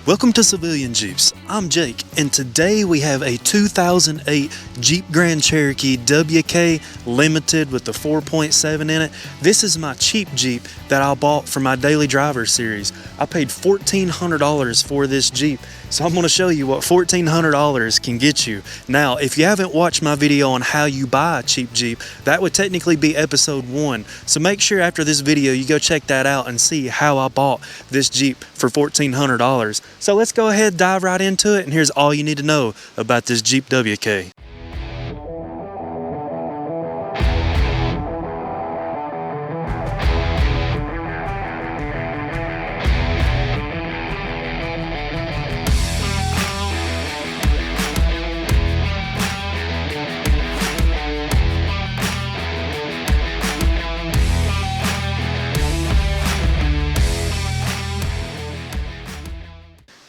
Welcome to Civilian Jeeps. I'm Jake, and today we have a 2008 Jeep Grand Cherokee WK Limited with the 4.7 in it. This is my cheap Jeep that I bought for my daily driver series. I paid $1,400 for this Jeep, so I'm going to show you what $1,400 can get you. Now, if you haven't watched my video on how you buy a cheap Jeep, that would technically be episode 1. So make sure after this video you go check that out and see how I bought this Jeep for $1,400. So let's go ahead, dive right into it, and here's all you need to know about this Jeep WK.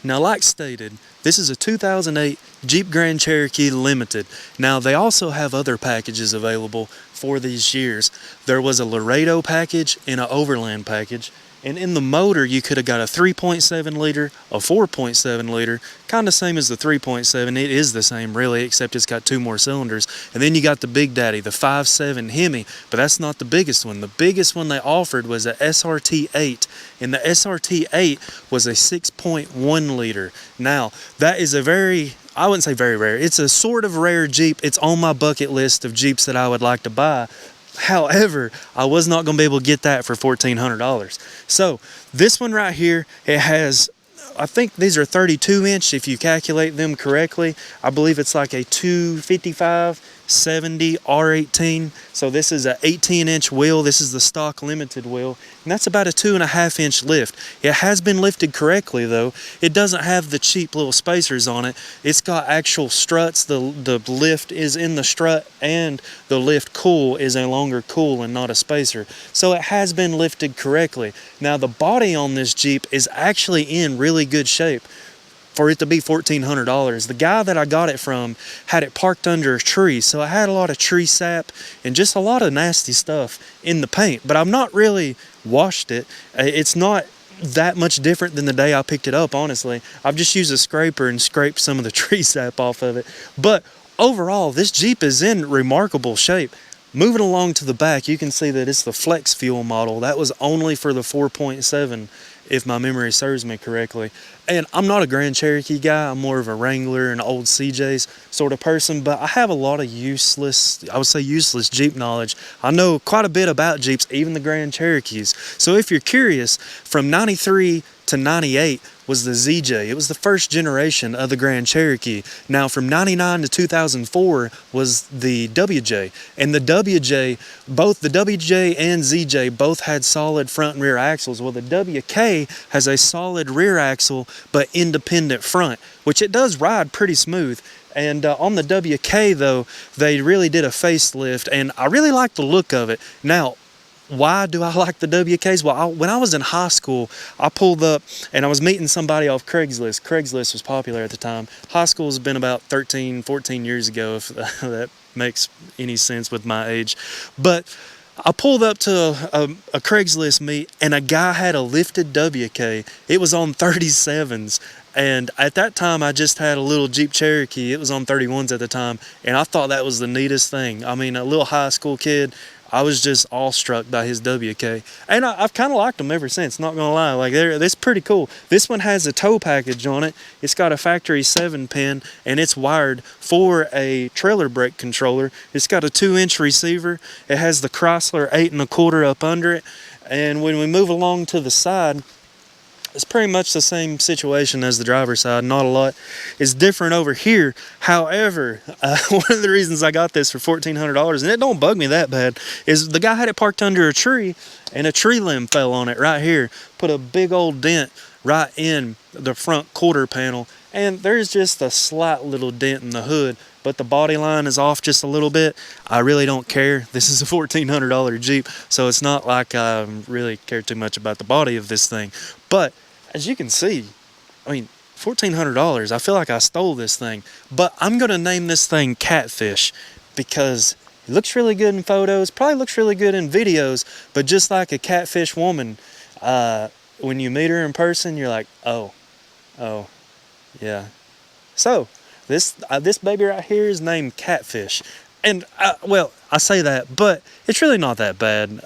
Now, like stated, this is a 2008 Jeep Grand Cherokee Limited. Now, they also have other packages available for these years. There was a Laredo package and an Overland package. And in the motor, you could have got a 3.7 liter, a 4.7 liter, kind of same as the 3.7. It is the same, really, except it's got 2 more cylinders. And then you got the Big Daddy, the 5.7 Hemi, but that's not the biggest one. The biggest one they offered was a SRT-8, and the SRT-8 was a 6.1 liter. Now, that is a I wouldn't say very rare. It's a sort of rare Jeep. It's on my bucket list of Jeeps that I would like to buy. However, I was not going to be able to get that for $1,400. So this one right here, it has, I think these are 32 inch if you calculate them correctly. I believe it's like a 255/70 R18. So this is an 18-inch wheel. This is the stock limited wheel, and that's about a 2.5-inch lift. It has been lifted correctly though. It doesn't have the cheap little spacers on it. It's got actual struts. The lift is in the strut, and the lift cool is a longer cool and not a spacer. So it has been lifted correctly. Now the body on this Jeep is actually in really good shape for it to be $1,400. The guy that I got it from had it parked under a tree, so I had a lot of tree sap and just a lot of nasty stuff in the paint, but I've not really washed it. It's not that much different than the day I picked it up, honestly. I've just used a scraper and scraped some of the tree sap off of it. But overall, this Jeep is in remarkable shape. Moving along to the back, you can see that it's the Flex Fuel model. That was only for the 4.7, if my memory serves me correctly. And I'm not a Grand Cherokee guy. I'm more of a Wrangler and old CJs sort of person, but I have a lot of useless Jeep knowledge. I know quite a bit about Jeeps, even the Grand Cherokees. So if you're curious, from 93 to 98 was the ZJ. It was the first generation of the Grand Cherokee. Now from 99 to 2004 was the WJ. And the WJ, both the WJ and ZJ both had solid front and rear axles. Well, the WK has a solid rear axle but independent front, which it does ride pretty smooth. And on the WK though, they really did a facelift, and I really like the look of it. Now, why do I like the WKs? Well, when I was in high school, I pulled up and I was meeting somebody off Craigslist. Craigslist was popular at the time. High school has been about 13, 14 years ago, if that makes any sense with my age. But I pulled up to a Craigslist meet, and a guy had a lifted WK. It was on 37s. And at that time, I just had a little Jeep Cherokee. It was on 31s at the time. And I thought that was the neatest thing. I mean, a little high school kid, I was just awestruck by his WK. And I've kind of liked them ever since, not going to lie. Like, it's pretty cool. This one has a tow package on it. It's got a factory 7-pin, and it's wired for a trailer brake controller. It's got a 2-inch receiver. It has the Chrysler 8 1/4 up under it. And when we move along to the side, it's pretty much the same situation as the driver's side. Not a lot is different over here. However, one of the reasons I got this for $1,400, and it don't bug me that bad, is the guy had it parked under a tree, and a tree limb fell on it right here. Put a big old dent right in the front quarter panel, and there's just a slight little dent in the hood, but the body line is off just a little bit. I really don't care. This is a $1,400 Jeep, so it's not like I really care too much about the body of this thing. But as you can see, I mean, $1,400, I feel like I stole this thing. But I'm going to name this thing Catfish because it looks really good in photos, probably looks really good in videos, but just like a catfish woman, when you meet her in person, you're like, oh, Oh, yeah. So, this baby right here is named Catfish. And, well, I say that, but it's really not that bad.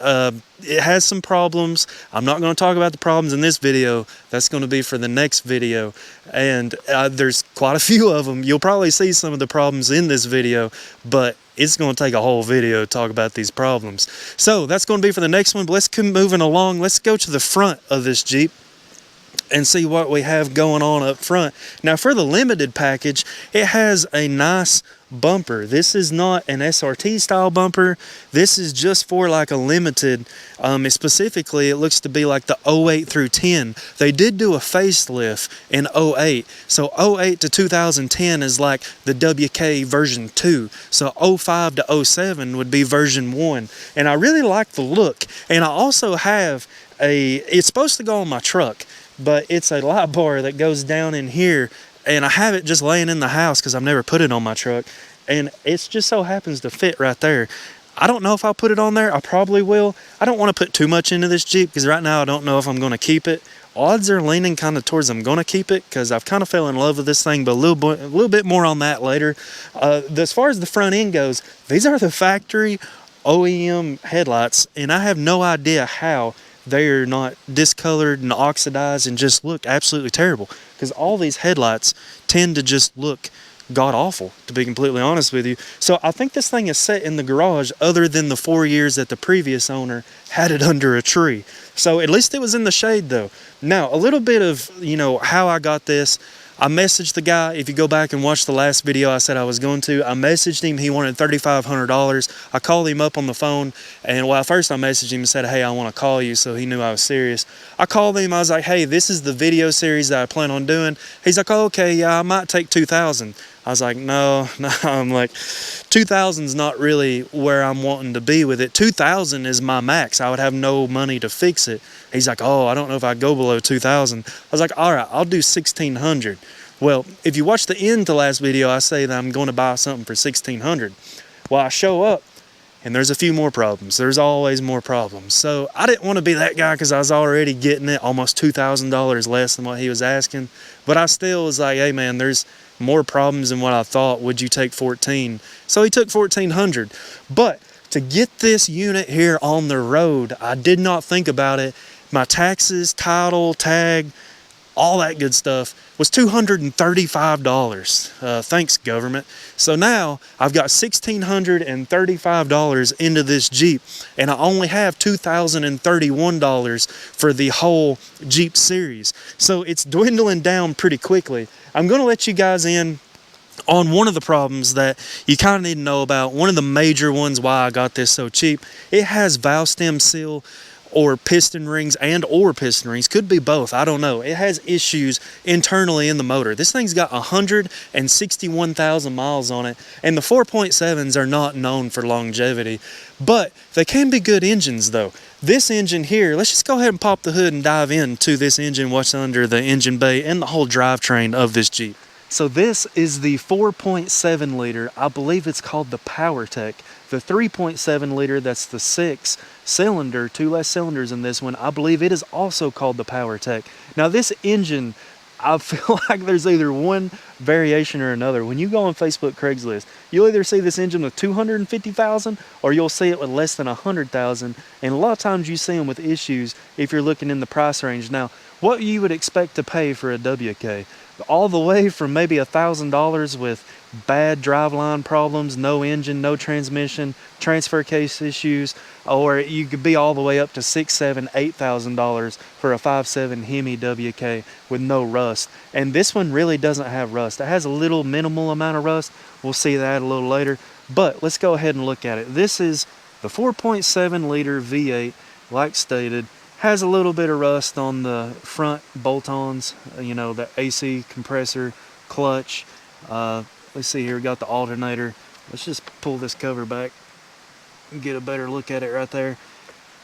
It has some problems. I'm not going to talk about the problems in this video. That's going to be for the next video. And there's quite a few of them. You'll probably see some of the problems in this video, but it's going to take a whole video to talk about these problems. So, that's going to be for the next one. But let's keep moving along. Let's go to the front of this Jeep and see what we have going on up front. Now for the limited package, it has a nice bumper. This is not an SRT style bumper. This is just for like a limited, specifically it looks to be like the 08 through 10. They did do a facelift in 08. So 08 to 2010 is like the WK version 2. So 05 to 07 would be version 1. And I really like the look. And I also have it's supposed to go on my truck, but it's a light bar that goes down in here, and I have it just laying in the house because I've never put it on my truck, and it just so happens to fit right there. I don't know if I'll put it on there. I probably will. I don't want to put too much into this Jeep because right now I don't know if I'm going to keep it. Odds are leaning kind of towards I'm going to keep it because I've kind of fell in love with this thing, but a little bit more on that later. As far as the front end goes, these are the factory OEM headlights, and I have no idea how they are not discolored and oxidized and just look absolutely terrible, because all these headlights tend to just look god awful, to be completely honest with you. So I think this thing is set in the garage other than the 4 years that the previous owner had it under a tree. So at least it was in the shade though. Now a little bit of, how I got this. I messaged the guy. If you go back and watch the last video I said I was going to, I messaged him. He wanted $3,500. I called him up on the phone, and first I messaged him and said, hey, I want to call you, so he knew I was serious. I called him. I was like, hey, this is the video series that I plan on doing. He's like, oh, okay, yeah, I might take $2,000. I was like, no, I'm like, 2,000's not really where I'm wanting to be with it. 2,000 is my max. I would have no money to fix it. He's like, oh, I don't know if I go below 2,000. I was like, all right, I'll do 1,600. Well, if you watch the end to last video, I say that I'm going to buy something for 1,600. Well, I show up, and there's a few more problems. There's always more problems. So I didn't want to be that guy because I was already getting it almost $2,000 less than what he was asking. But I still was like, hey, man, there's more problems than what I thought. Would you take 14? So he took 1,400. But to get this unit here on the road, I did not think about it. My taxes, title, tag, all that good stuff was $235. Thanks, government. So now I've got $1,635 into this Jeep, and I only have $2,031 for the whole Jeep series. So it's dwindling down pretty quickly. I'm going to let you guys in on one of the problems that you kind of need to know about. One of the major ones why I got this so cheap. It has valve stem seal or piston rings could be both, I don't know. It has issues internally in the motor. This thing's got 161,000 miles on it, and the 4.7s are not known for longevity, but they can be good engines though. This engine here, let's just go ahead and pop the hood and dive into this engine, what's under the engine bay and the whole drivetrain of this Jeep. So this is the 4.7 liter, I believe it's called the Quadra-Trac. The 3.7 liter, that's the 6-cylinder, 2 less cylinders in this one, I believe it is also called the Quadra-Trac. Now this engine, I feel like there's either one variation or another. When you go on Facebook Craigslist, you'll either see this engine with 250,000 or you'll see it with less than 100,000. And a lot of times you see them with issues if you're looking in the price range. Now, what you would expect to pay for a WK, all the way from maybe $1,000 with bad driveline problems, no engine, no transmission, transfer case issues, or you could be all the way up to $6,000, $7,000, $8,000 for a 5.7 Hemi WK with no rust. And this one really doesn't have rust. It has a little minimal amount of rust. We'll see that a little later. But let's go ahead and look at it. This is the 4.7 liter V8, like stated. Has a little bit of rust on the front bolt-ons, the AC compressor, clutch. Let's see here, we got the alternator. Let's just pull this cover back and get a better look at it right there.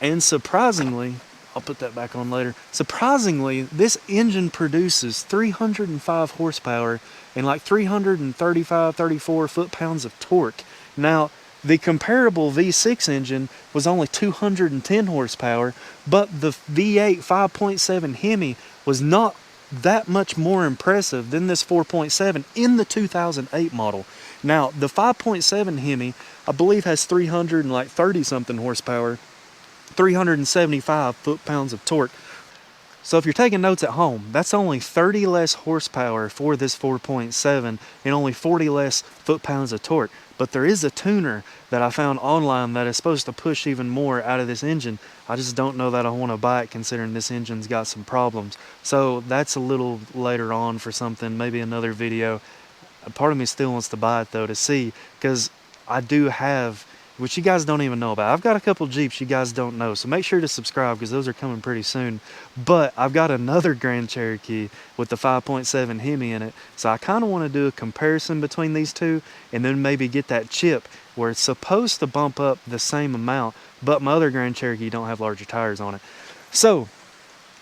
And surprisingly, I'll put that back on later. Surprisingly, this engine produces 305 horsepower and like 335, 34 foot-pounds of torque. Now, the comparable V6 engine was only 210 horsepower, but the V8 5.7 Hemi was not that much more impressive than this 4.7 in the 2008 model. Now, the 5.7 Hemi, I believe, has 330 something horsepower, 375 foot-pounds of torque. So if you're taking notes at home, that's only 30 less horsepower for this 4.7 and only 40 less foot-pounds of torque. But there is a tuner that I found online that is supposed to push even more out of this engine. I just don't know that I want to buy it considering this engine's got some problems. So that's a little later on for something, maybe another video. A part of me still wants to buy it though to see, because I do have, which you guys don't even know about. I've got a couple Jeeps you guys don't know, so make sure to subscribe because those are coming pretty soon. But I've got another Grand Cherokee with the 5.7 Hemi in it, so I kind of want to do a comparison between these two and then maybe get that chip where it's supposed to bump up the same amount, but my other Grand Cherokee don't have larger tires on it. So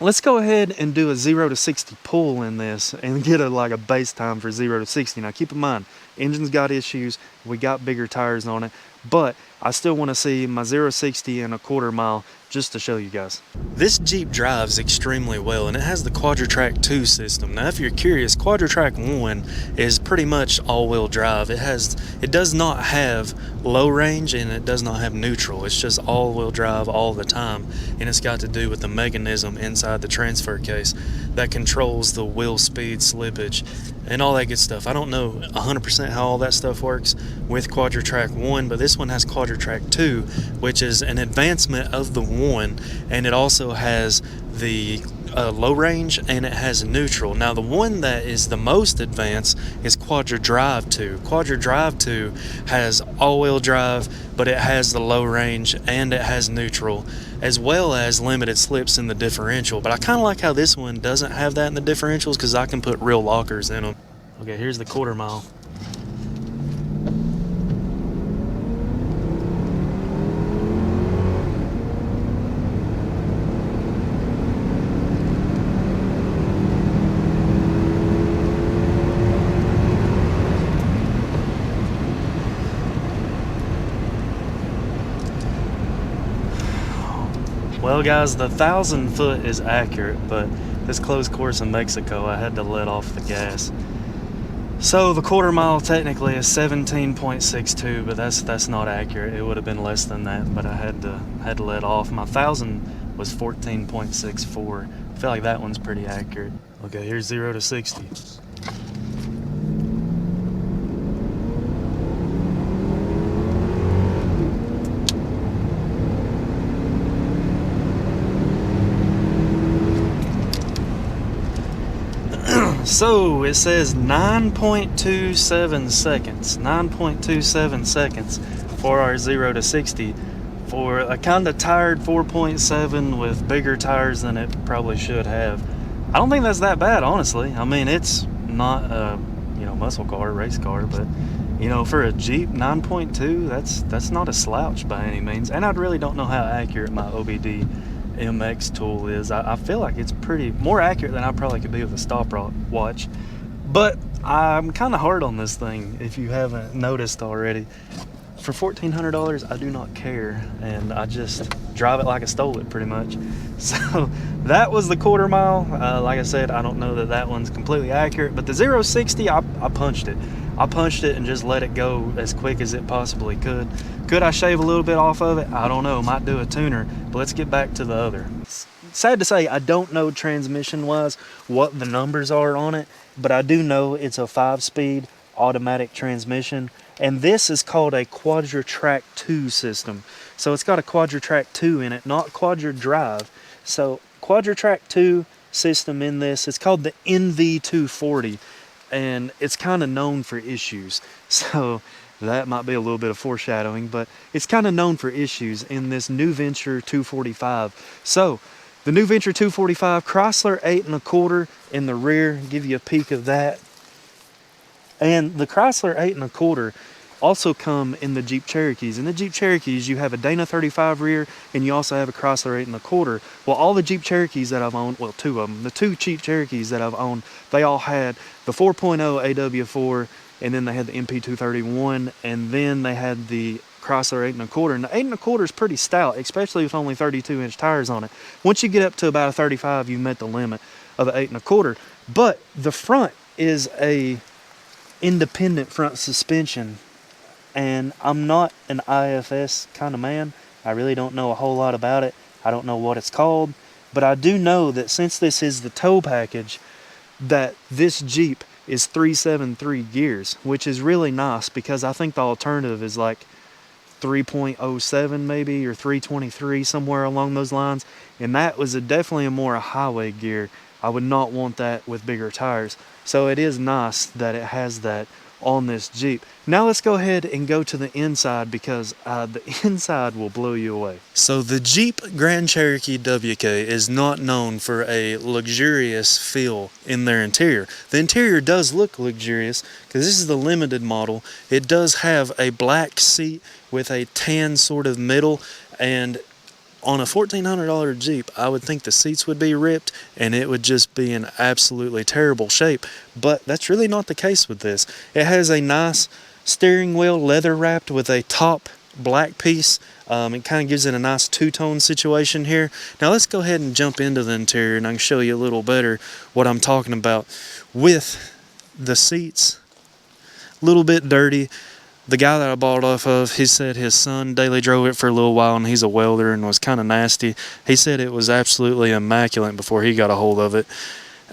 let's go ahead and do a 0 to 60 pull in this and get like a base time for 0 to 60. Now keep in mind, engine's got issues, we got bigger tires on it, but I still want to see my 0 to 60 in a quarter mile just to show you guys. This Jeep drives extremely well, and it has the Quadra-Trac 2 system. Now if you're curious, Quadra-Trac 1 is pretty much all-wheel drive. It does not have low range and it does not have neutral. It's just all-wheel drive all the time, and it's got to do with the mechanism inside the transfer case that controls the wheel speed, slippage, and all that good stuff. I don't know 100% how all that stuff works with Quadra-Trac 1, but this one has Quadra-Trac 2, which is an advancement of the 1, and it also has the low range and it has neutral. Now the one that is the most advanced is Quadra-Drive 2. Quadra-Drive 2 has all-wheel drive, but it has the low range and it has neutral, as well as limited slips in the differential. But I kind of like how this one doesn't have that in the differentials because I can put real lockers in them. Okay, here's the quarter mile. Well guys, the 1,000 foot is accurate, but this closed course in Mexico, I had to let off the gas. So the quarter mile technically is 17.62, but that's not accurate. It would have been less than that, but I had to let off. My 1,000 was 14.64. I feel like that one's pretty accurate. Okay, here's 0 to 60. So it says 9.27 seconds. 9.27 seconds for our 0 to 60 for a kind of tired 4.7 with bigger tires than it probably should have. I don't think that's that bad, honestly. I mean, it's not a muscle car, race car, but for a Jeep, 9.2, that's not a slouch by any means. And I really don't know how accurate my OBD MX tool is. I feel like it's pretty more accurate than I probably could be with a stopwatch, but I'm kind of hard on this thing if you haven't noticed already. For $1,400 I do not care, and I just drive it like I stole it pretty much. So that was the quarter mile. Like I said, I don't know that one's completely accurate, but the 0-60 I punched it. I punched it and just let it go as quick as it possibly could. Could I shave a little bit off of it? I don't know, might do a tuner, but let's get back to the other. Sad to say, I don't know transmission-wise what the numbers are on it, but I do know it's a 5-speed automatic transmission, and this is called a Quadra-Trac 2 system. So it's got a Quadra-Trac 2 in it, not Quadra-Drive. So Quadra-Trac 2 system in this, it's called the NV240, and it's kind of known for issues. So that might be a little bit of foreshadowing, but it's kind of known for issues in this new Venture 245. So the new Venture 245, Chrysler 8 1/4 in the rear, give you a peek of that. And the Chrysler 8 1/4 also come in the Jeep Cherokees. In the Jeep Cherokees, you have a Dana 35 rear, and you also have a Chrysler 8 1/4. Well, all the Jeep Cherokees that I've owned, well, two of them, the two Jeep Cherokees that I've owned, they all had the 4.0 AW4, and then they had the MP231, and then they had the Chrysler 8 1/4. And the 8 1/4 is pretty stout, especially with only 32-inch tires on it. Once you get up to about a 35, you've met the limit. of the 8 1/4. But the front is a independent front suspension, and I'm not an IFS kind of man. I really don't know a whole lot about it. I don't know what it's called, but I do know that since this is the tow package, that this Jeep is 373 gears, which is really nice because I think the alternative is like 3.07 maybe, or 323, somewhere along those lines, and that was definitely a more highway gear. I would not want that with bigger tires, so it is nice that it has that on this Jeep. Now let's go ahead and go to the inside, because the inside will blow you away. So the Jeep Grand Cherokee WK is not known for a luxurious feel in their interior. The interior does look luxurious because this is the limited model. It does have a black seat with a tan sort of middle, and on a $1,400 Jeep, I would think the seats would be ripped and it would just be in absolutely terrible shape. But that's really not the case with this. It has a nice steering wheel, leather wrapped, with a top black piece. It kind of gives it a nice two-tone situation here. Now let's go ahead and jump into the interior, and I can show you a little better what I'm talking about. With the seats, a little bit dirty. The guy that I bought off of, he said his son daily drove it for a little while, and he's a welder and was kind of nasty. He said it was absolutely immaculate before he got a hold of it.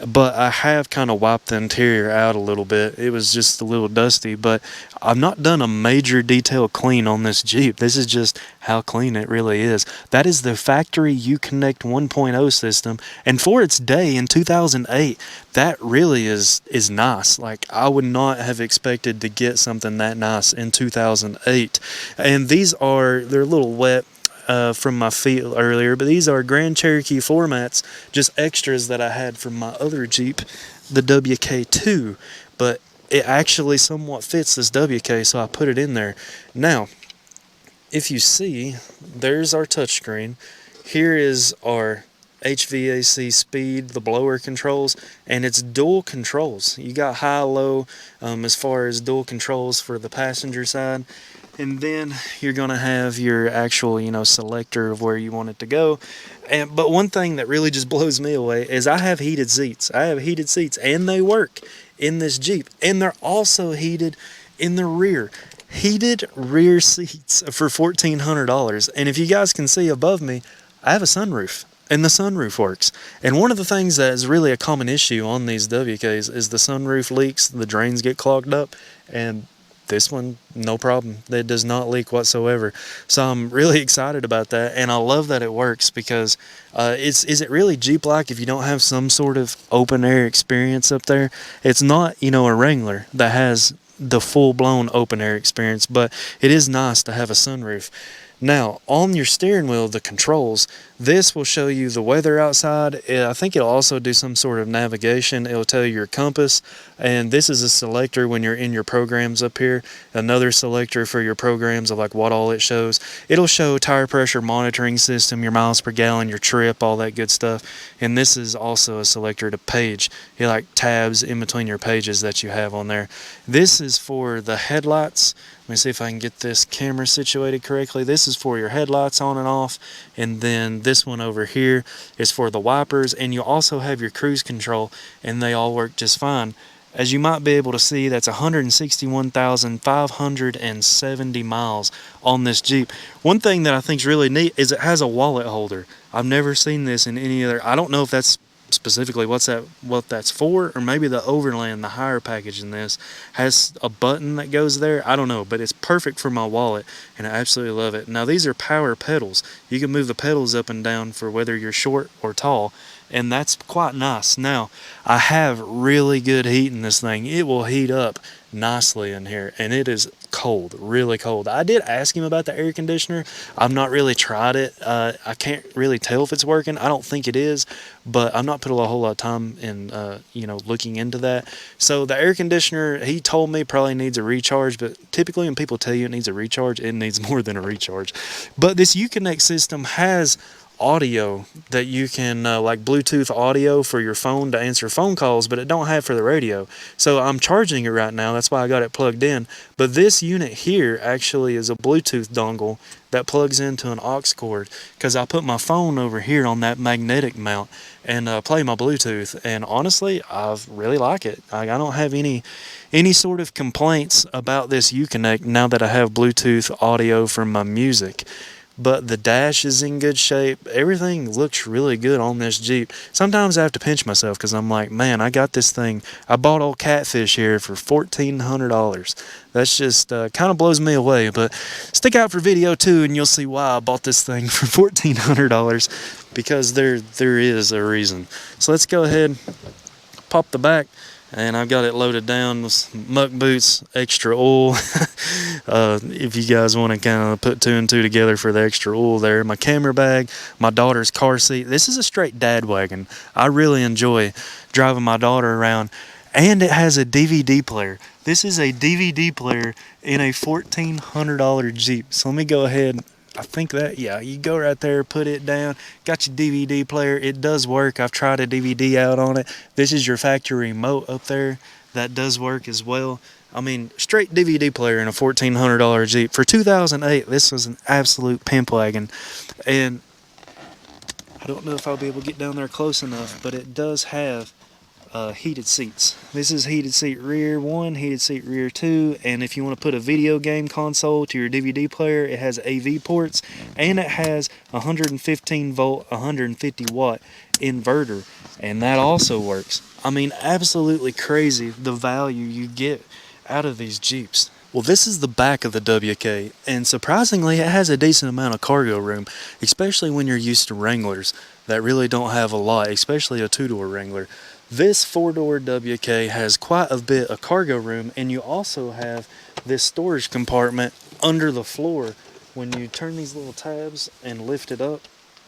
But I have kind of wiped the interior out a little bit. It was just a little dusty, but I've not done a major detail clean on this Jeep. This is just how clean it really is. That is the factory Uconnect 1.0 system, and for its day in 2008, that really is nice. Like, I would not have expected to get something that nice in 2008. And they're a little wet from my feet earlier, but these are Grand Cherokee floor mats, just extras that I had from my other Jeep, the WK2, but it actually somewhat fits this WK, so I put it in there. Now, if you see, there's our touchscreen. Here is our HVAC speed, the blower controls, and it's dual controls. You got high, low, as far as dual controls for the passenger side. And then you're going to have your actual, selector of where you want it to go. But one thing that really just blows me away is I have heated seats. And they work in this Jeep. And they're also heated in the rear. Heated rear seats for $1,400. And if you guys can see above me, I have a sunroof. And the sunroof works. And one of the things that is really a common issue on these WKs is the sunroof leaks, the drains get clogged up, and this one, no problem. It does not leak whatsoever. So I'm really excited about that, and I love that it works, because is it really Jeep-like if you don't have some sort of open-air experience up there? It's not, a Wrangler that has the full-blown open-air experience, but it is nice to have a sunroof. Now, on your steering wheel, the controls, this will show you the weather outside. I think it'll also do some sort of navigation. It'll tell you your compass, and this is a selector when you're in your programs up here. Another selector for your programs of like what all it shows. It'll show tire pressure monitoring system, your miles per gallon, your trip, all that good stuff. And this is also a selector to page. You like tabs in between your pages that you have on there. This is for the headlights. Let me see if I can get this camera situated correctly. This is for your headlights on and off, and then this one over here is for the wipers, and you also have your cruise control, and they all work just fine. As you might be able to see, that's 161,570 miles on this Jeep. One thing that I think is really neat is it has a wallet holder. I've never seen this in any other. I don't know if that's specifically what that's for, or maybe the Overland, the higher package in this, has a button that goes there. I don't know, but it's perfect for my wallet, and I absolutely love it. Now, these are power pedals. You can move the pedals up and down for whether you're short or tall, and that's quite nice. Now, I have really good heat in this thing. It will heat up nicely in here, and it is cold, really cold. I did ask him about the air conditioner. I've not really tried it. I can't really tell if it's working. I don't think it is, but I'm not putting a whole lot of time in looking into that. So the air conditioner, he told me, probably needs a recharge, but typically when people tell you it needs a recharge, it needs more than a recharge. But this Uconnect system has audio that you can like Bluetooth audio for your phone to answer phone calls, but it don't have for the radio. So I'm charging it right now. That's why I got it plugged in. But this unit here actually is a Bluetooth dongle that plugs into an aux cord, because I put my phone over here on that magnetic mount and play my Bluetooth. And honestly, I really like it. I don't have any sort of complaints about this Uconnect now that I have Bluetooth audio for my music. But the dash is in good shape. Everything looks really good on this Jeep. Sometimes I have to pinch myself because I'm like, man, I got this thing. I bought old Catfish here for $1,400. That's just kind of blows me away. But stick out for video too, and you'll see why I bought this thing for $1,400, because there is a reason. So let's go ahead, pop the back. And I've got it loaded down with muck boots, extra oil. If you guys want to kind of put two and two together for the extra oil there. My camera bag, my daughter's car seat. This is a straight dad wagon. I really enjoy driving my daughter around. And it has a DVD player. This is a DVD player in a $1,400 Jeep. So let me go ahead. I think that, yeah, you go right there, put it down, got your DVD player. It does work. I've tried a DVD out on it. This is your factory remote up there. That does work as well. I mean, straight DVD player in a $1,400 Jeep. For 2008, this was an absolute pimp wagon. And I don't know if I'll be able to get down there close enough, but it does have heated seats. This is heated seat rear 1, heated seat rear 2, and if you want to put a video game console to your DVD player, it has AV ports, and it has 115 volt, 150 watt inverter, and that also works. I mean, absolutely crazy the value you get out of these Jeeps. Well, this is the back of the WK, and surprisingly, it has a decent amount of cargo room, especially when you're used to Wranglers that really don't have a lot, especially a two-door Wrangler. This four-door WK has quite a bit of cargo room, and you also have this storage compartment under the floor. When you turn these little tabs and lift it up,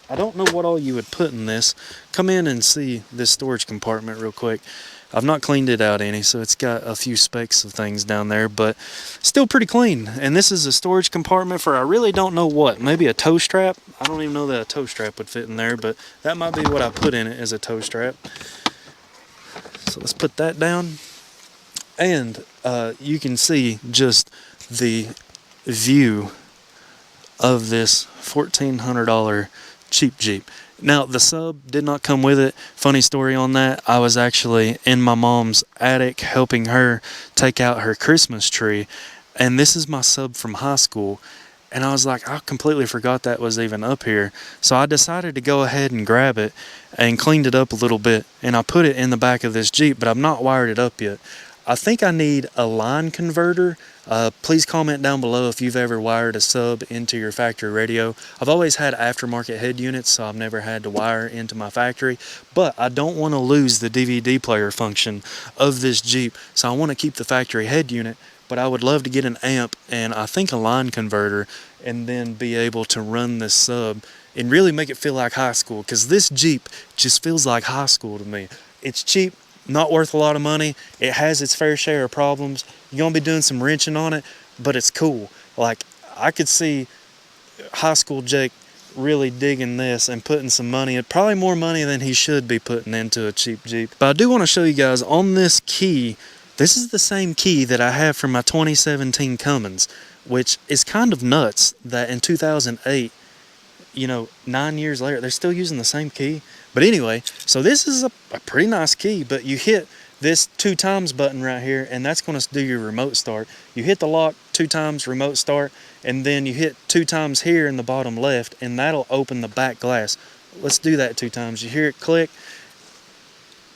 I don't know what all you would put in this. Come in and see this storage compartment real quick. I've not cleaned it out any, so it's got a few specks of things down there, but still pretty clean. And this is a storage compartment for I really don't know what. Maybe a tow strap? I don't even know that a tow strap would fit in there, but that might be what I put in it as a tow strap. So let's put that down, and you can see just the view of this $1,400 cheap Jeep. Now, the sub did not come with it. Funny story on that, I was actually in my mom's attic helping her take out her Christmas tree, and this is my sub from high school. And I was like, I completely forgot that was even up here. So I decided to go ahead and grab it and cleaned it up a little bit. And I put it in the back of this Jeep, but I've not wired it up yet. I think I need a line converter. Please comment down below if you've ever wired a sub into your factory radio. I've always had aftermarket head units, so I've never had to wire into my factory. But I don't want to lose the DVD player function of this Jeep, so I want to keep the factory head unit. But I would love to get an amp and I think a line converter, and then be able to run this sub and really make it feel like high school, because this Jeep just feels like high school to me. It's cheap, not worth a lot of money. It has its fair share of problems. You're going to be doing some wrenching on it, but it's cool. Like, I could see high school Jake really digging this and putting some money, probably more money than he should be putting into a cheap Jeep. But I do want to show you guys on this key. This is the same key that I have for my 2017 Cummins, which is kind of nuts that in 2008, 9 years later, they're still using the same key. But anyway, so this is a pretty nice key, but you hit this 2 times button right here, and that's going to do your remote start. You hit the lock 2 times, remote start, and then you hit 2 times here in the bottom left, and that'll open the back glass. Let's do that 2 times. You hear it click.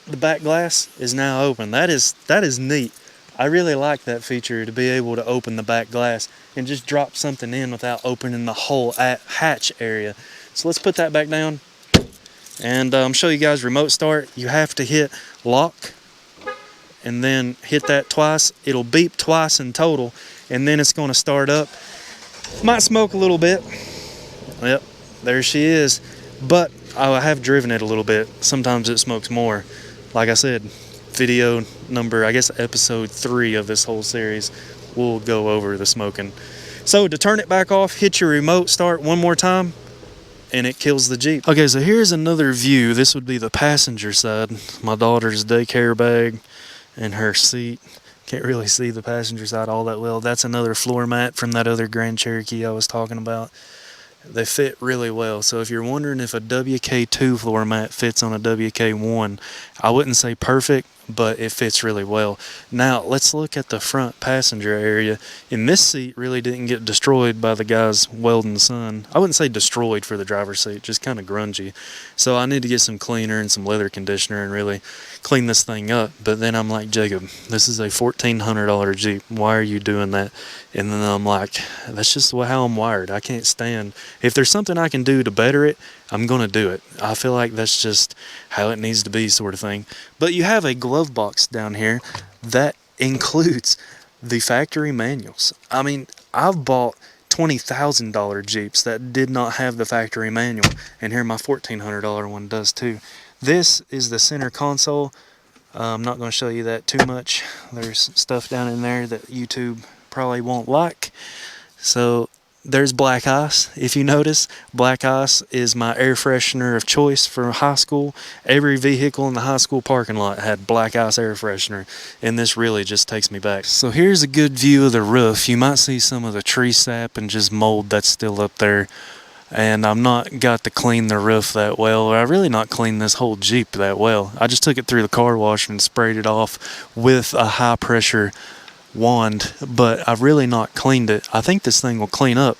The back glass is now open. That is neat. I really like that feature, to be able to open the back glass and just drop something in without opening the whole hatch area. So let's put that back down and show you guys remote start. You have to hit lock and then hit that twice. It'll beep twice in total, and then it's going to start up. Might smoke a little bit. Yep, there she is. But I have driven it a little bit. Sometimes it smokes more. Like I said, video number, I guess episode 3 of this whole series, we'll go over the smoking. So to turn it back off, hit your remote start one more time, and it kills the Jeep. Okay, so here's another view. This would be the passenger side. My daughter's daycare bag and her seat. Can't really see the passenger side all that well. That's another floor mat from that other Grand Cherokee I was talking about. They fit really well. So if you're wondering if a WK2 floor mat fits on a WK1, I wouldn't say perfect, but it fits really well. Now let's look at the front passenger area. And this seat really didn't get destroyed by the guys welding the sun. I wouldn't say destroyed for the driver's seat, just kind of grungy. So I need to get some cleaner and some leather conditioner and really clean this thing up. But then I'm like, Jacob, this is a $1,400 Jeep. Why are you doing that? And then I'm like, that's just how I'm wired. I can't stand. If there's something I can do to better it, I'm going to do it. I feel like that's just how it needs to be, sort of thing. But you have a glove box down here that includes the factory manuals. I mean, I've bought $20,000 Jeeps that did not have the factory manual, and here my $1,400 one does too. This is the center console. I'm not going to show you that too much. There's stuff down in there that YouTube probably won't like. So there's black ice. If you notice, black ice is my air freshener of choice for high school. Every vehicle in the high school parking lot had black ice air freshener, and this really just takes me back. So here's a good view of the roof. You might see some of the tree sap and just mold that's still up there. And I've not got to clean the roof that well, or I really not cleaned this whole Jeep that well. I just took it through the car wash and sprayed it off with a high pressure wand, but I've really not cleaned it. I think this thing will clean up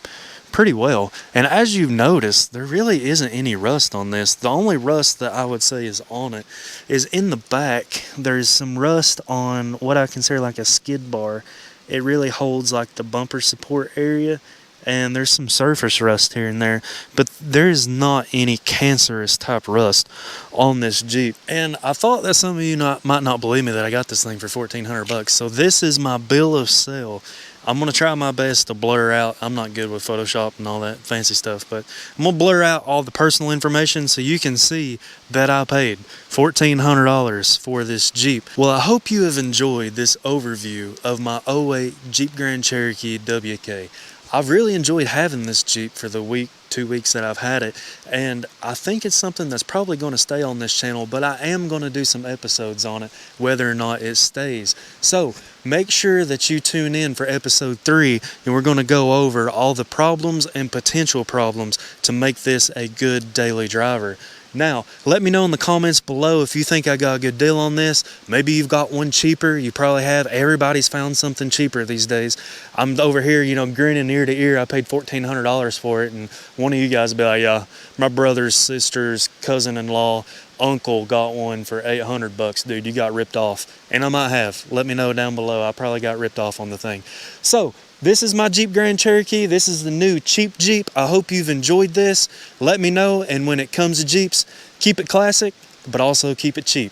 pretty well. And as you've noticed, there really isn't any rust on this. The only rust that I would say is on it is in the back. There's some rust on what I consider like a skid bar. It really holds like the bumper support area, and there's some surface rust here and there, but there's not any cancerous type rust on this Jeep. And I thought that some of you might not believe me that I got this thing for $1,400. So this is my bill of sale. I'm going to try my best to blur out. I'm not good with Photoshop and all that fancy stuff, but I'm going to blur out all the personal information so you can see that I paid $1,400 for this Jeep. Well, I hope you have enjoyed this overview of my 08 Jeep Grand Cherokee WK. I've really enjoyed having this Jeep for the 2 weeks that I've had it, and I think it's something that's probably going to stay on this channel, but I am going to do some episodes on it, whether or not it stays. So make sure that you tune in for episode 3, and we're going to go over all the problems and potential problems to make this a good daily driver. Now, let me know in the comments below if you think I got a good deal on this. Maybe you've got one cheaper. You probably have. Everybody's found something cheaper these days. I'm over here, grinning ear to ear. I paid $1,400 for it, and one of you guys will be like, yeah, my brother's sister's cousin-in-law uncle got one for $800, dude. You got ripped off. And I might have. Let me know down below. I probably got ripped off on the thing. So this is my Jeep Grand Cherokee. This is the new cheap Jeep. I hope you've enjoyed this. Let me know, and when it comes to Jeeps, keep it classic, but also keep it cheap.